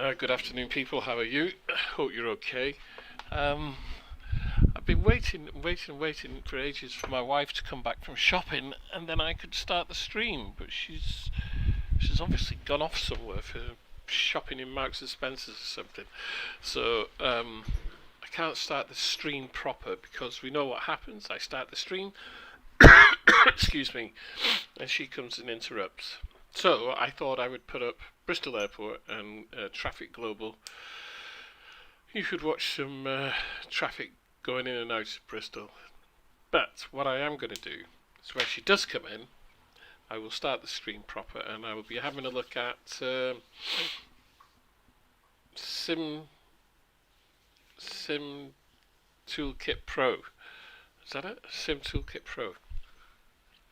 Good afternoon, people. How are you? Hope you're okay. I've been waiting for ages for my wife to come back from shopping, and then I could start the stream. But she's obviously gone off somewhere for shopping in Marks and Spencer's or something. So I can't start the stream proper because we know what happens. I start the stream, excuse me, and she comes and interrupts. So I thought I would put up Bristol Airport and Traffic Global. You could watch some traffic going in and out of Bristol. But what I am going to do is when she does come in, I will start the stream proper and I will be having a look at Sim Toolkit Pro. Is that it? Sim Toolkit Pro.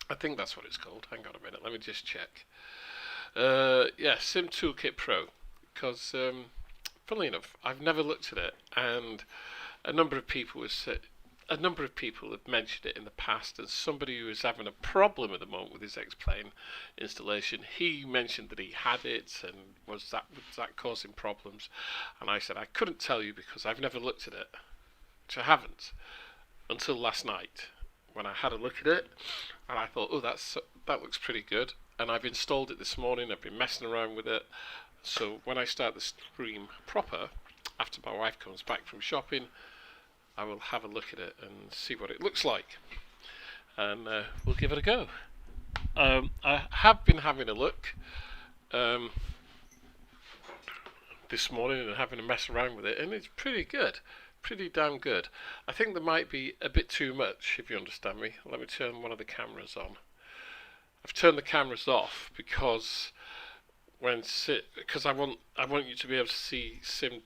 I think that's what it's called. Hang on a minute, let me just check. Yeah, Sim Toolkit Pro, because funnily enough, I've never looked at it, and a number of people have mentioned it in the past. And somebody who is having a problem at the moment with his X-Plane installation, he mentioned that he had it, and was that causing problems? And I said I couldn't tell you because I've never looked at it, which I haven't until last night when I had a look at it, and I thought, oh, that looks pretty good. And I've installed it this morning. I've been messing around with it. So when I start the stream proper, after my wife comes back from shopping, I will have a look at it and see what it looks like. And we'll give it a go. I have been having a look this morning and having a mess around with it, and it's pretty good. Pretty damn good. I think there might be a bit too much, if you understand me. Let me turn one of the cameras on. I've turned the cameras off because I want you to be able to see Sim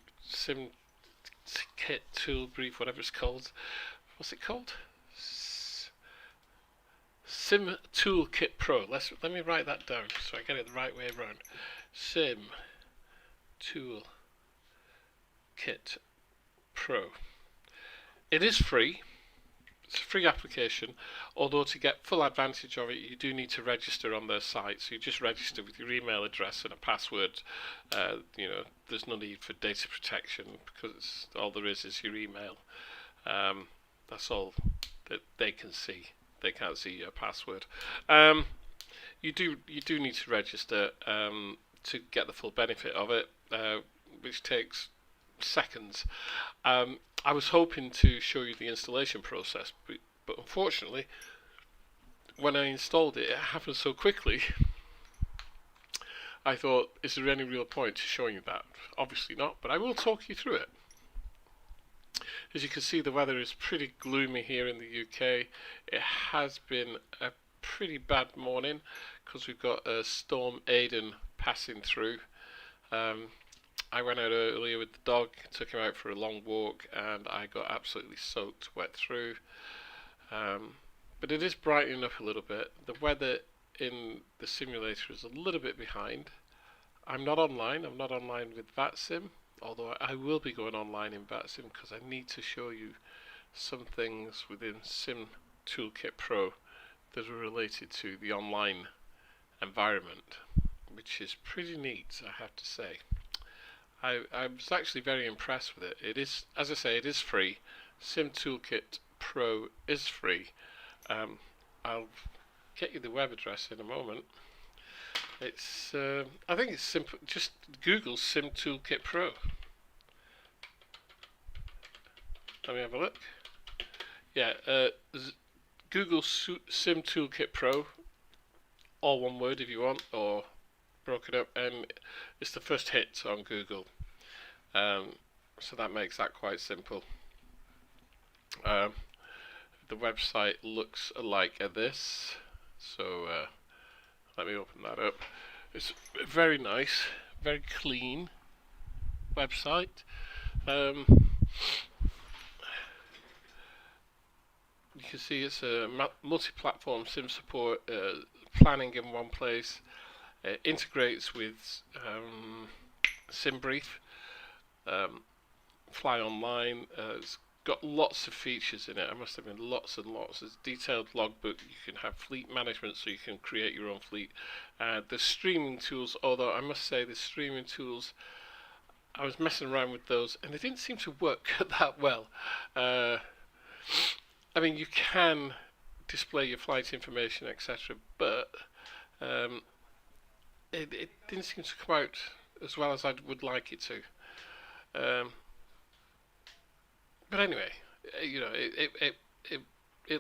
Kit Tool Brief, whatever it's called. What's it called? Sim Toolkit Pro. Let me write that down so I get it the right way around. Sim Toolkit Pro. It is free. It's a free application, although to get full advantage of it you do need to register on their site. So you just register with your email address and a password. There's no need for data protection because all there is your email. That's all that they can see. They can't see your password. You do need to register to get the full benefit of it, which takes seconds. I was hoping to show you the installation process, but unfortunately, when I installed it, it happened so quickly. I thought, is there any real point to showing you that? Obviously not, but I will talk you through it. As you can see, the weather is pretty gloomy here in the UK. It has been a pretty bad morning because we've got a Storm Aiden passing through. I went out earlier with the dog, took him out for a long walk, and I got absolutely soaked wet through. But it is brightening up a little bit. The weather in the simulator is a little bit behind. I'm not online with VATSIM, although I will be going online in VATSIM because I need to show you some things within Sim Toolkit Pro that are related to the online environment, which is pretty neat, I have to say. I was actually very impressed with it. It is, as I say, it is free. Sim Toolkit Pro is free. I'll get you the web address in a moment. It's I think it's simple. Just Google Sim Toolkit Pro. Let me have a look. Yeah, Google Sim Toolkit Pro, all one word if you want, or broken up, and it's the first hit on Google. So that makes that quite simple. The website looks like this, so let me open that up. It's very nice, very clean website. You can see it's a multi-platform sim support, planning in one place. It integrates with SimBrief, Fly Online. It's got lots of features in it. I must have been lots and lots. There's a detailed logbook. You can have fleet management, so you can create your own fleet. The streaming tools, although I must say the streaming tools I was messing around with those, and they didn't seem to work that well. I mean, you can display your flight information, etc., but um, it didn't seem to come out as well as I would like it to. But anyway, it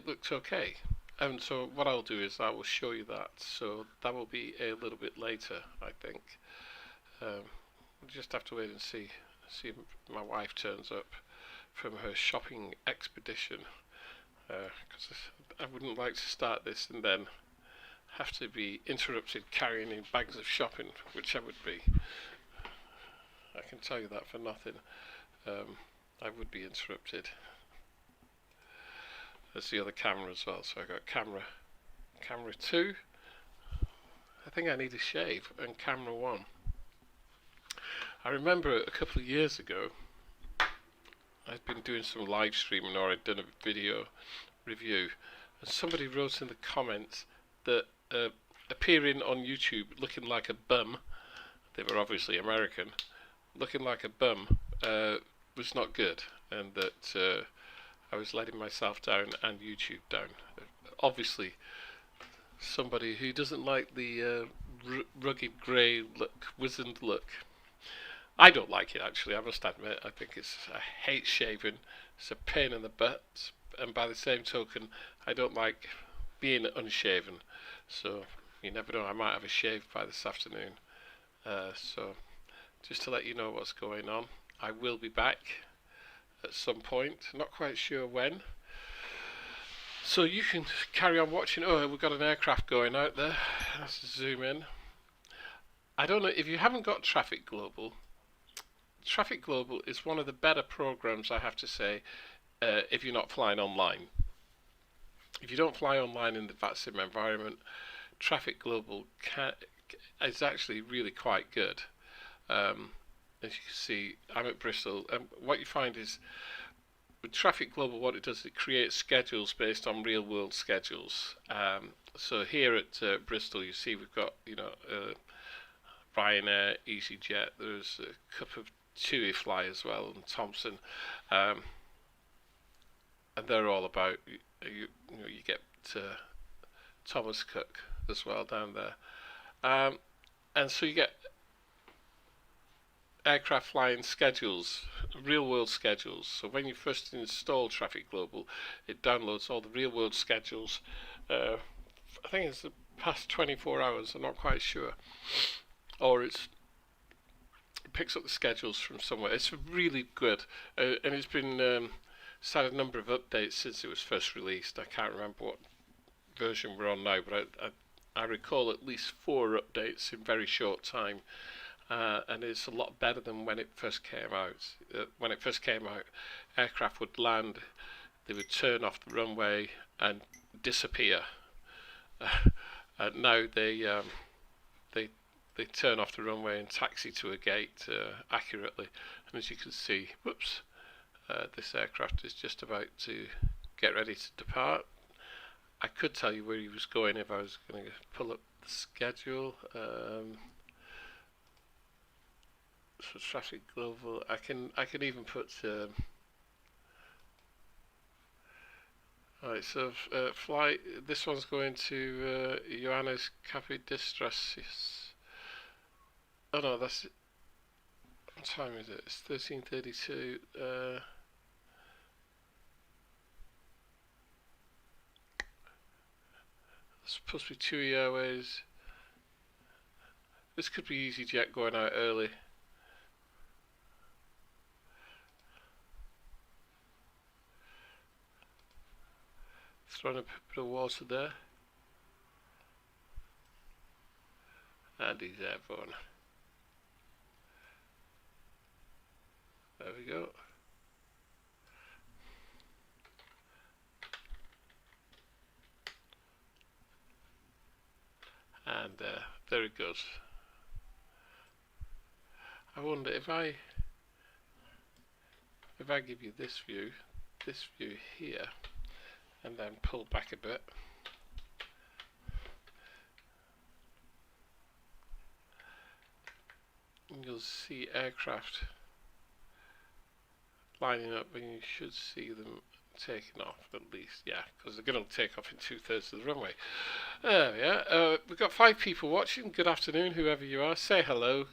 looked okay. And so what I'll do is I will show you that. So that will be a little bit later, I think. We'll just have to wait and see if my wife turns up from her shopping expedition. Because I wouldn't like to start this and then have to be interrupted carrying in bags of shopping, which I would be. I can tell you that for nothing. I would be interrupted. There's the other camera as well, so I got camera 2. I think I need a shave, and camera 1. I remember a couple of years ago, I'd been doing some live streaming, or I'd done a video review, and somebody wrote in the comments that appearing on YouTube looking like a bum, they were obviously American, looking like a bum was not good, and that I was letting myself down and YouTube down. Obviously, somebody who doesn't like the rugged grey look, wizened look. I don't like it, actually, I must admit. I think I hate shaving. It's a pain in the butt, and by the same token, I don't like being unshaven. So you never know, I might have a shave by this afternoon. So just to let you know what's going on, I will be back at some point, not quite sure when. So you can carry on watching. Oh, we've got an aircraft going out there. Let's zoom in. I don't know if you haven't got Traffic Global. Traffic Global is one of the better programs, I have to say, if you're not flying online. If you don't fly online in the VATSIM environment, Traffic Global is actually really quite good. As you can see, I'm at Bristol, and what you find is with Traffic Global, what it does is it creates schedules based on real world schedules. So here at Bristol, you see we've got Ryanair, EasyJet. There's a couple of TUI fly as well, and Thomson, and they're all about you get Thomas Cook as well down there, and so you get aircraft flying schedules, real world schedules. So when you first install Traffic Global, it downloads all the real world schedules. I think it's the past 24 hours, I'm not quite sure, or it picks up the schedules from somewhere. It's really good, and it's been it's had a number of updates since it was first released. I can't remember what version we're on now, but I recall at least 4 updates in very short time, and it's a lot better than when it first came out. When it first came out, aircraft would land, they would turn off the runway and disappear. And now they turn off the runway and taxi to a gate accurately. And as you can see, whoops, this aircraft is just about to get ready to depart. I could tell you where he was going if I was going to pull up the schedule. So Traffic Global, I can even put alright, so flight, this one's going to Ioannis Kapidistras. Oh no, that's, what time is it? It's 13:32. It's supposed to be TUI Airways. This could be EasyJet going out early. Throwing a bit of water there. And he's airborne. There we go. And there it goes. I wonder if I give you this view here, and then pull back a bit, you'll see aircraft lining up, and you should see them taking off at least. Yeah, because they're going to take off in 2/3 of the runway. There we are. We've got 5 people watching. Good afternoon, whoever you are. Say hello.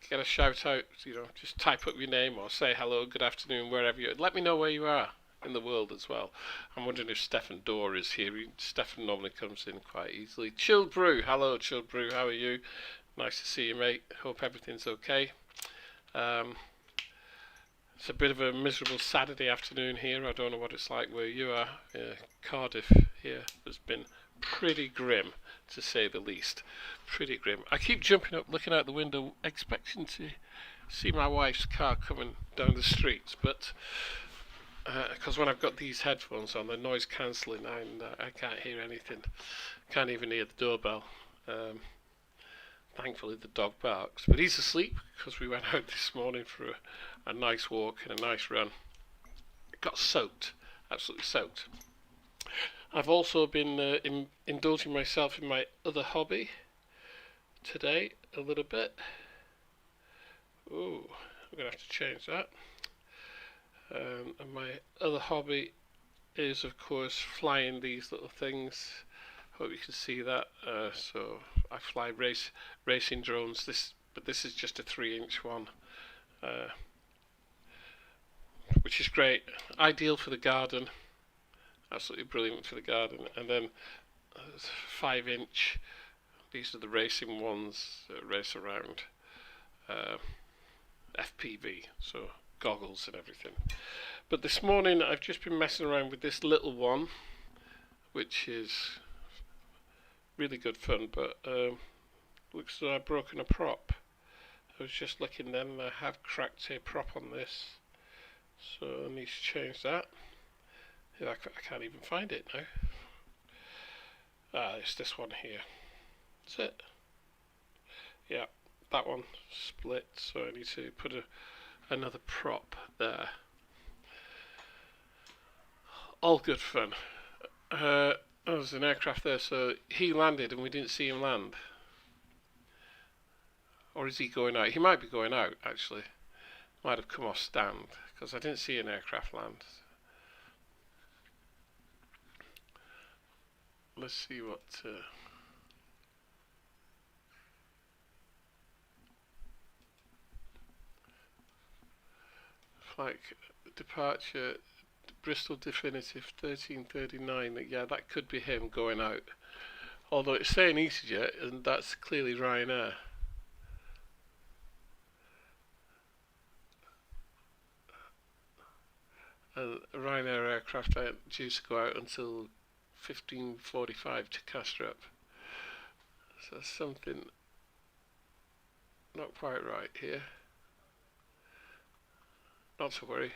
Get a shout out. Just type up your name or say hello, good afternoon, wherever you are. Let me know where you are in the world as well. I'm wondering if Stefan Dorr is here. Stefan normally comes in quite easily. Chilled Brew. Hello, Chilled Brew. How are you? Nice to see you, mate. Hope everything's okay. It's a bit of a miserable Saturday afternoon here. I don't know what it's like where you are. Cardiff here has been pretty grim, to say the least. Pretty grim. I keep jumping up, looking out the window, expecting to see my wife's car coming down the street, but because when I've got these headphones on, they're noise cancelling, and I can't hear anything. Can't even hear the doorbell. Thankfully the dog barks, but he's asleep because we went out this morning for a nice walk and a nice run. Got soaked, absolutely soaked. I've also been indulging myself in my other hobby today a little bit. Ooh, I'm going to have to change that. And my other hobby is, of course, flying these little things. Hope you can see that. So I fly racing drones. But this is just a 3-inch one, which is great. Ideal for the garden. Absolutely brilliant for the garden. And then 5-inch. These are the racing ones that race around. FPV, so goggles and everything. But this morning I've just been messing around with this little one, which is really good fun, but looks as though I've broken a prop. I was just looking then, and I have cracked a prop on this, so I need to change that. I can't even find it now. It's this one here. That's it. Yeah, that one split, so I need to put another prop there. All good fun. There's an aircraft there, so he landed and we didn't see him land. Or is he going out? He might be going out, actually. Might have come off stand, because I didn't see an aircraft land. Let's see what... flight departure, Bristol Definitive 1339. Yeah, that could be him going out. Although it's saying EasyJet, and that's clearly Ryanair. And Ryanair aircraft aren't due to go out until 15:45 to Castrop. So something not quite right here. Not to worry.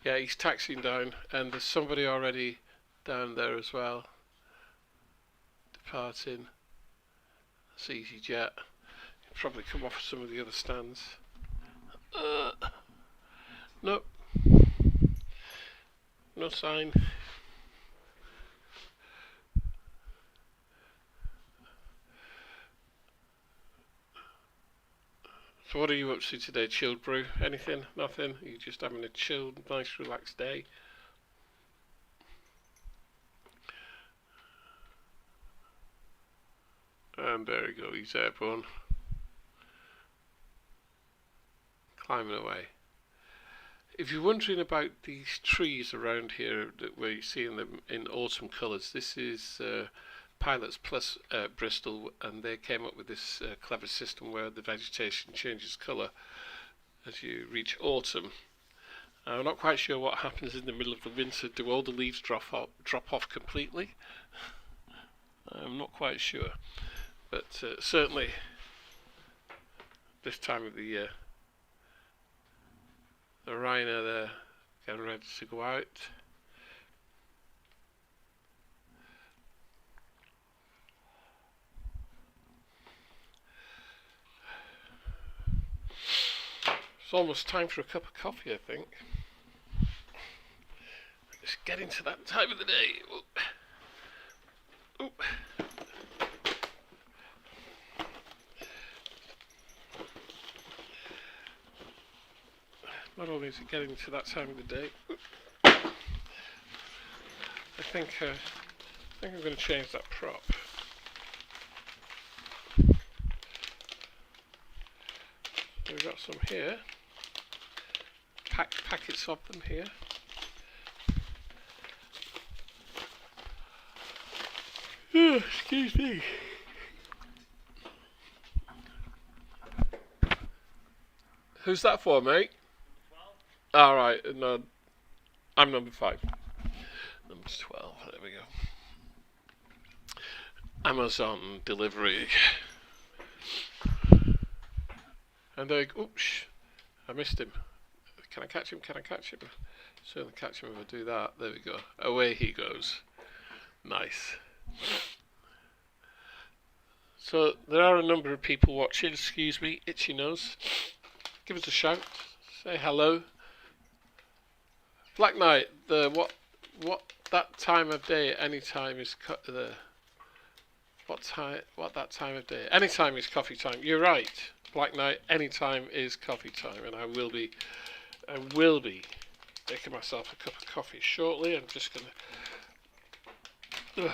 Yeah, he's taxiing down, and there's somebody already down there as well. Departing. That's EasyJet. He'll probably come off some of the other stands. Nope. No sign. So what are you up to today, Chilled Brew? Anything? Nothing? Are you just having a chilled, nice, relaxed day? And there we go, he's airborne. Climbing away. If you're wondering about these trees around here that we're seeing them in autumn colours, this is Pilots Plus Bristol, and they came up with this clever system where the vegetation changes colour as you reach autumn. I'm not quite sure what happens in the middle of the winter. Do all the leaves drop off completely? I'm not quite sure, but certainly this time of the year. The Ryanair there, getting ready to go out. It's almost time for a cup of coffee, I think. It's getting to that time of the day. Oop. Not only is it getting to that time of the day, I think I'm going to change that prop. So we've got some here, packets of them here. Oh, excuse me. Who's that for, mate? 12. Alright, no, I'm number 5. Number's 12, there we go. Amazon delivery. And oops, I missed him. Can I catch him? Can I catch him? Certainly catch him if I do that. There we go. Away he goes. Nice. So there are a number of people watching. Excuse me, itchy nose. Give us a shout. Say hello. Black Knight. What that time of day? Any time is what that time of day? Any time is coffee time. You're right. Black Knight, any time is coffee time, and I will be making myself a cup of coffee shortly. I'm just gonna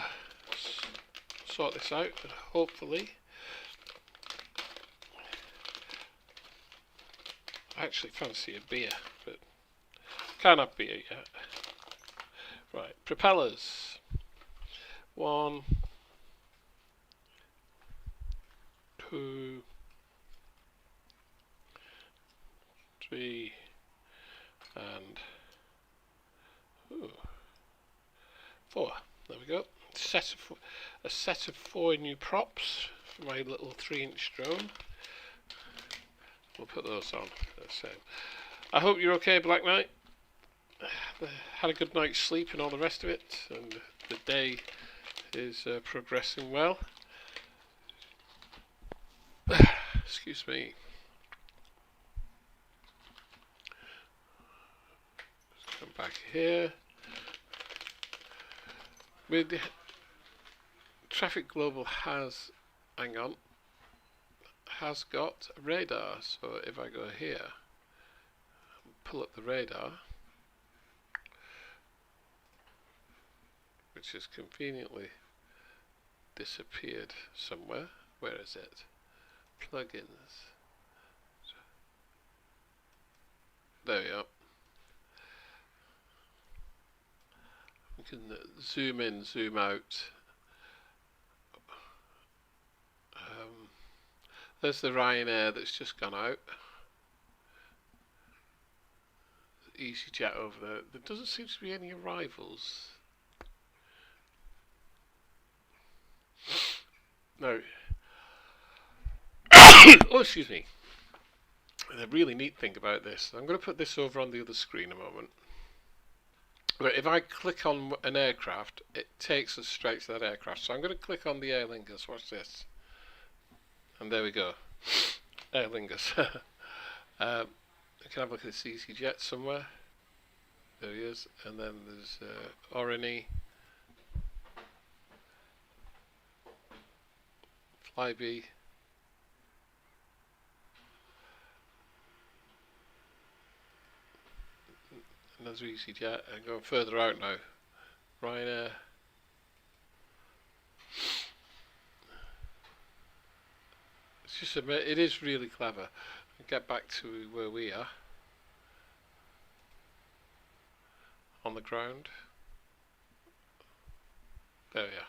sort this out, and hopefully, I actually fancy a beer, but can't have beer yet. Right, propellers. 1, 2, 3, and 4. There we go. A set of 4 new props for my little 3-inch drone. We'll put those on. Same. I hope you're okay, Black Knight. Had a good night's sleep and all the rest of it, and the day is progressing well. Excuse me. Let's come back here. With Traffic Global has got a radar, so if I go here and pull up the radar, which has conveniently disappeared somewhere. Where is it? Plugins. There we are. We can zoom in, zoom out. There's the Ryanair that's just gone out. EasyJet over there. There doesn't seem to be any arrivals. No. Oh, excuse me. The really neat thing about this, I'm going to put this over on the other screen a moment. But if I click on an aircraft, it takes us straight to that aircraft. So I'm going to click on the Aer Lingus. Watch this. And there we go. Aer Lingus. I can have a look at this EasyJet somewhere. There he is. And then there's Orani. Flybe. Another EasyJet. And going further out now. Ryanair. It's just it is really clever. I'll get back to where we are. On the ground. There we are.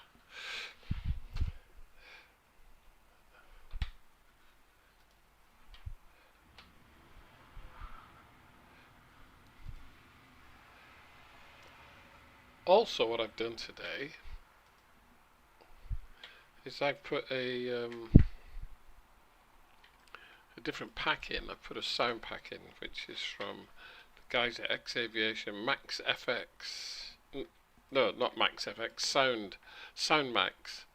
Also, what I've done today is I've put a different pack in. I've put a sound pack in, which is from the guys at X Aviation, Max FX. No, not Max FX. Sound Max,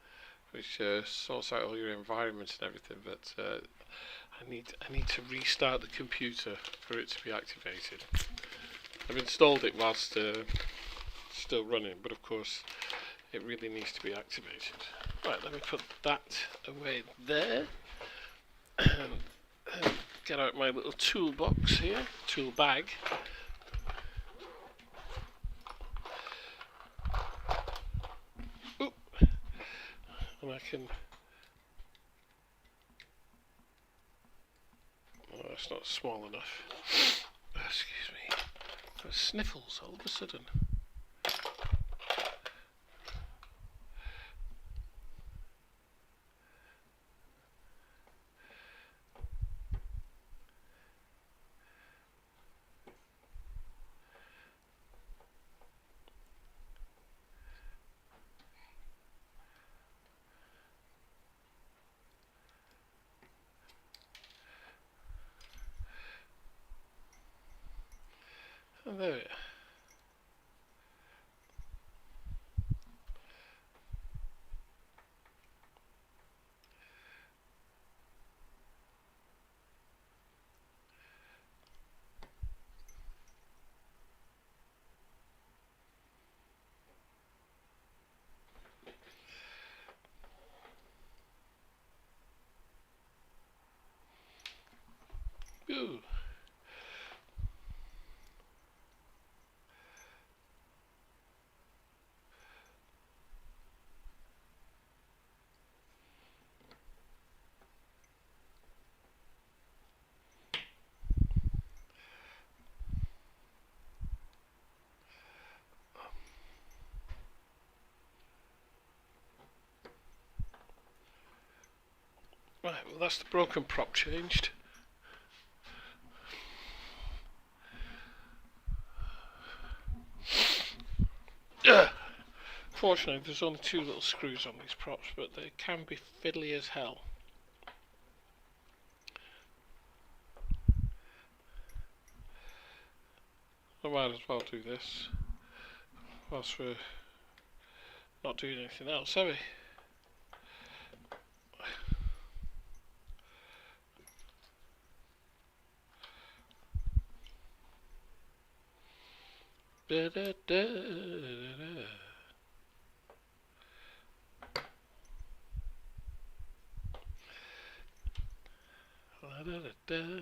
which sorts out all your environments and everything. But I need to restart the computer for it to be activated. I've installed it whilst still running, but of course it really needs to be activated. Right, let me put that away there and get out my little toolbox here, tool bag. Oop. And I can... Oh, that's not small enough. Excuse me. Got sniffles all of a sudden. And there we are. Ooh. Right, well that's the broken prop changed. Fortunately there's only 2 little screws on these props, but they can be fiddly as hell. I might as well do this whilst we're not doing anything else, have we? Da, da, da, da, da, da, da, da.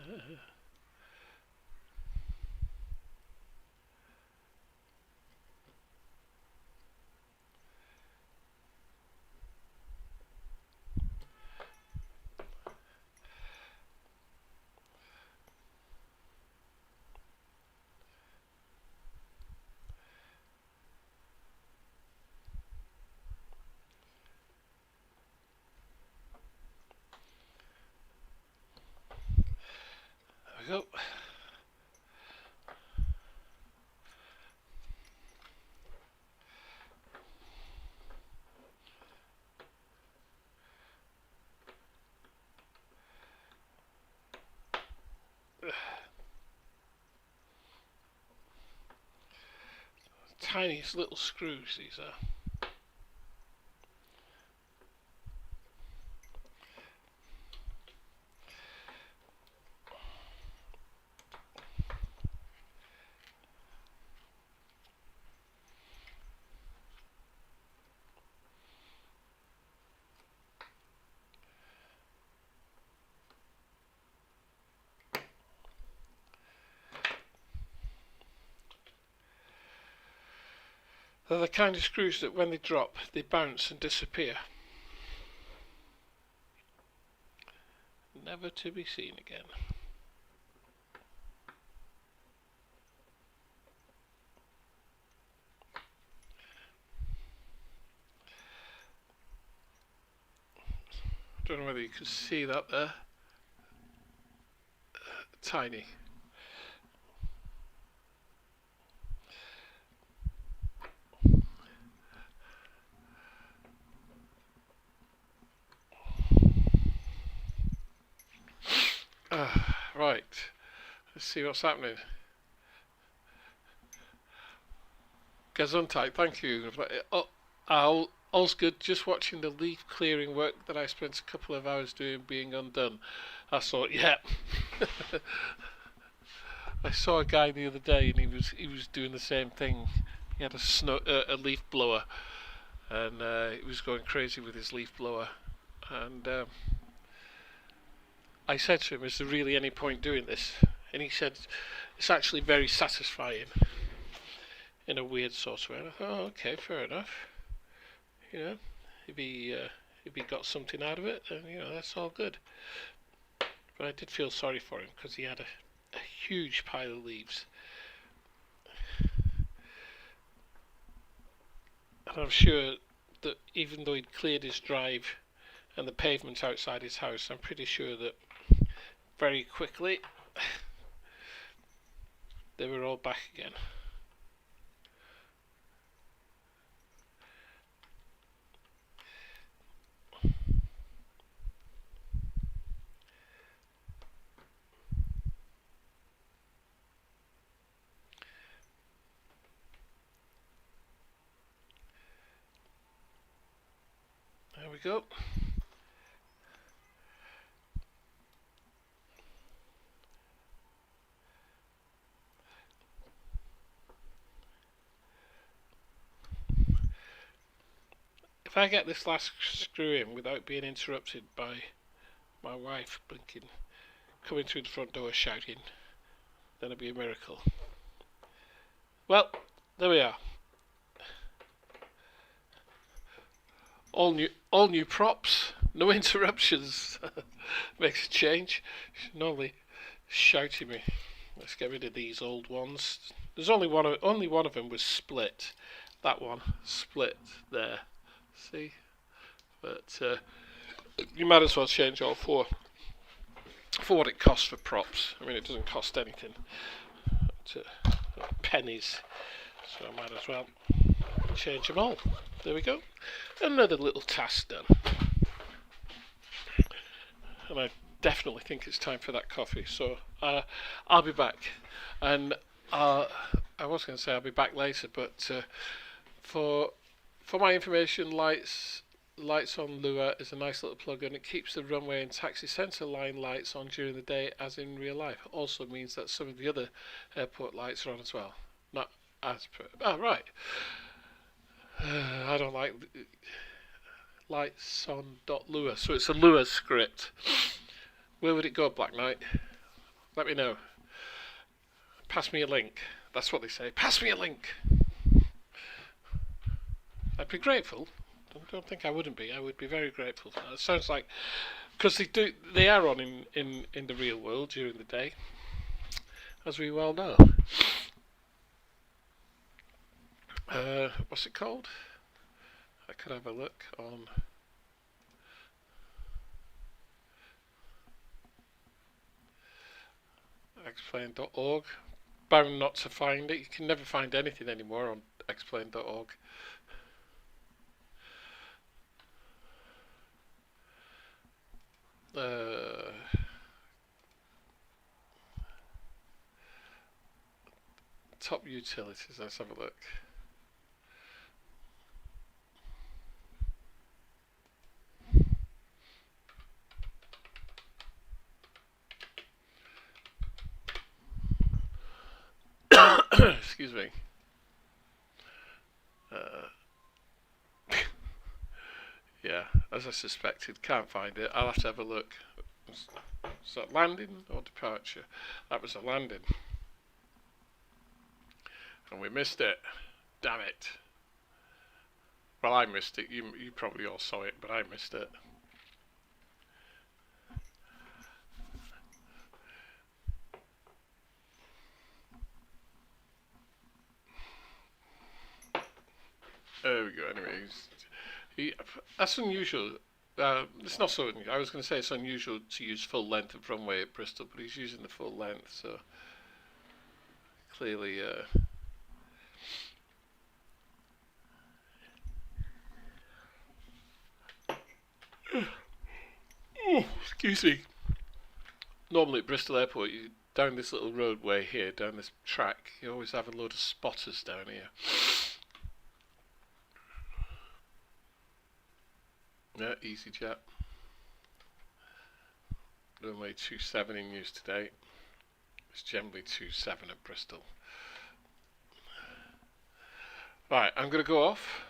There we go. Tiniest little screws these are. They're the kind of screws that when they drop, they bounce and disappear. Never to be seen again. Don't know whether you can see that there. Tiny. Right, let's see what's happening. Gesundheit, thank you. Oh, all's good. Just watching the leaf clearing work that I spent a couple of hours doing being undone. I thought, yeah. I saw a guy the other day, and he was doing the same thing. He had a leaf blower, and he was going crazy with his leaf blower, and I said to him, is there really any point doing this? And he said, it's actually very satisfying in a weird sort of way. And I thought, oh, okay, fair enough. You know, if he got something out of it, then, you know, that's all good. But I did feel sorry for him because he had a huge pile of leaves. And I'm sure that even though he'd cleared his drive and the pavement outside his house, I'm pretty sure that very quickly they were all back again. There we go. If I get this last screw in without being interrupted by my wife blinking, coming through the front door shouting, then it'll be a miracle. Well, there we are. All new props, no interruptions. Makes a change. She's normally shouting me. Let's get rid of these old ones. There's only one of them was split. That one split there. See, but you might as well change all four for what it costs for props. I mean, it doesn't cost anything. Pennies, so I might as well change them all. There we go. Another little task done. And I definitely think it's time for that coffee. So I'll be back. And I was going to say I'll be back later, but for my information, lights on Lua is a nice little plug-in. It keeps the runway and taxi centre line lights on during the day, as in real life. Also means that some of the other airport lights are on as well. Not as per. Oh, right. I don't like lights on .lua, so it's a Lua script. Where would it go, Black Knight? Let me know. Pass me a link. That's what they say. Pass me a link. I'd be grateful. Don't think I wouldn't be. I would be very grateful for that. It sounds like, because they are on in the real world during the day, as we well know. What's it called? I could have a look on explain.org. Bound not to find it. You can never find anything anymore on explain.org. Top utilities, let's have a look. Excuse me. Yeah, as I suspected, can't find it. I'll have to have a look. Was that landing or departure? That was a landing. And we missed it. Damn it. Well, I missed it. You probably all saw it, but I missed it. There we go. Anyways, that's unusual. It's not so unusual. I was going to say it's unusual to use full length of runway at Bristol, but he's using the full length, so clearly. Excuse me. Normally at Bristol Airport, you down this little roadway here, down this track, you always have a load of spotters down here. Yeah, EasyJet. Runway 27 in use today. It's generally 27 at Bristol. Right, I'm going to go off,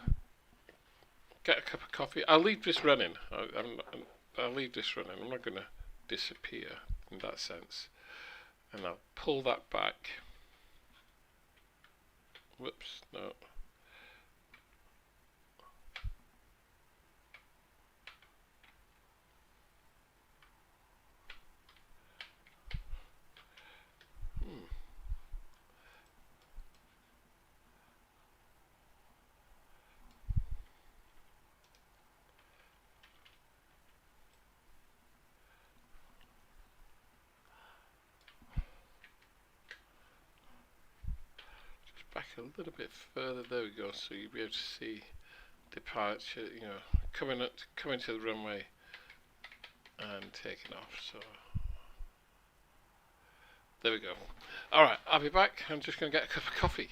get a cup of coffee. I'll leave this running. I'll leave this running. I'm not going to disappear in that sense. And I'll pull that back. Whoops, no. Back a little bit further. There we go. So you'll be able to see departure. You know, coming to the runway and taking off. So there we go. All right, I'll be back. I'm just going to get a cup of coffee.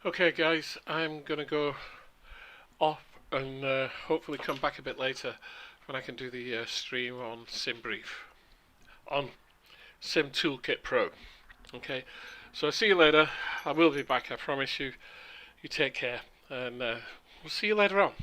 Okay guys, I'm gonna go off and hopefully come back a bit later when I can do the stream on SimBrief on Sim Toolkit Pro. Okay, so I'll see you later. I will be back, I promise you. You take care, and we'll see you later on.